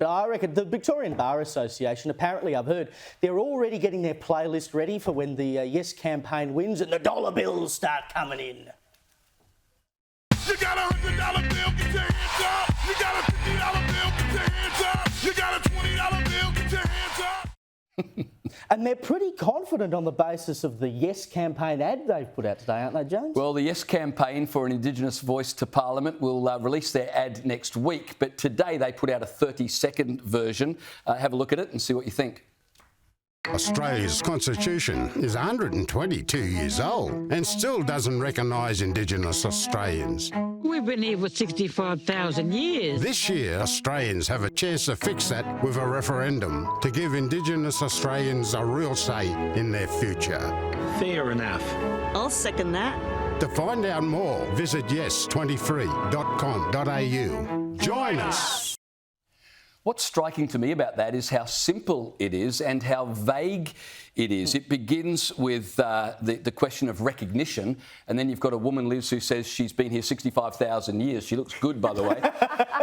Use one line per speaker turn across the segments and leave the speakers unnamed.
But I reckon the Victorian Bar Association, apparently I've heard, they're already getting their playlist ready for when the Yes campaign wins and the dollar bills start coming in.
You got a $100 bill, get your hands up. You got a $50 bill, get your hands up. You got a $20 bill, get your hands up.
And they're pretty confident on the basis of the Yes campaign ad they've put out today, aren't they, James?
Well, the Yes campaign for an Indigenous voice to Parliament will release their ad next week, but today they put out a 30-second version. Have a look at it and see what you think.
Australia's constitution is 122 years old and still doesn't recognise Indigenous Australians.
We've been here for 65,000 years.
This year, Australians have a chance to fix that with a referendum to give Indigenous Australians a real say in their future.
Fair enough.
I'll second that.
To find out more, visit yes23.com.au. Join us.
What's striking to me about that is how simple it is and how vague it is. It begins with the question of recognition, and then you've got a woman, Liz, who says she's been here 65,000 years. She looks good, by the way,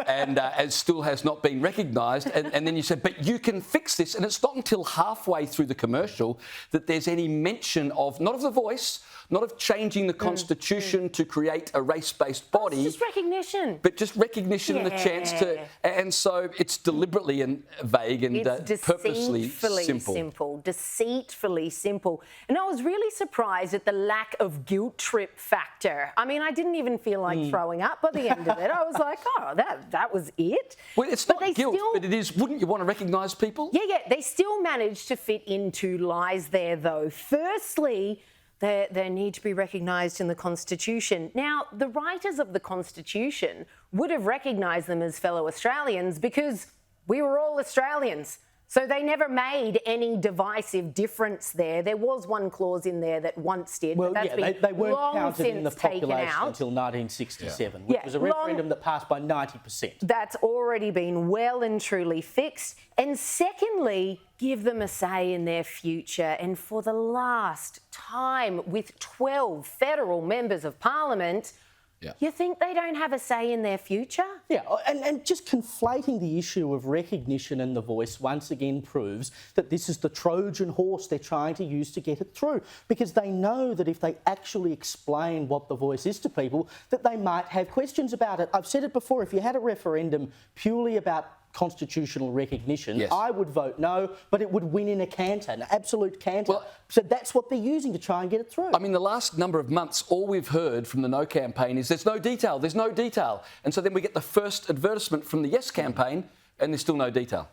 and still has not been recognised. And then you said, but you can fix this. And it's not until halfway through the commercial that there's any mention of, not of the voice, not of changing the constitution to create a race-based body.
It's just recognition.
But just recognition and the chance to... And so it's deliberately and vague and purposely simple.
Deceitfully simple. And I was really surprised at the lack of guilt trip factor. I mean, I didn't even feel like throwing up by the end of it. I was like, oh, that was it.
Well, it's not guilt, but it is, wouldn't you want to recognise people?
Yeah, they still managed to fit in two lies there, though. Firstly, they need to be recognised in the Constitution. Now, the writers of the Constitution would have recognised them as fellow Australians because we were all Australians. So they never made any divisive difference there. There was one clause in there that once did,
well,
but that's
yeah,
been
they weren't
long
counted in the
since taken
population
out.
until 1967, which was a referendum that passed by 90%.
That's already been well and truly fixed. And secondly, give them a say in their future. And for the last time, with 12 federal members of Parliament, you think they don't have a say in their future?
Yeah, and just conflating the issue of recognition and the voice once again proves that this is the Trojan horse they're trying to use to get it through, because they know that if they actually explain what the voice is to people, that they might have questions about it. I've said it before, if you had a referendum purely about constitutional recognition, I would vote no, but it would win in a canter, an absolute canter. Well, so that's what they're using to try and get it through.
I mean, the last number of months, all we've heard from the No campaign is there's no detail. And so then we get the first advertisement from the Yes campaign and there's still no detail.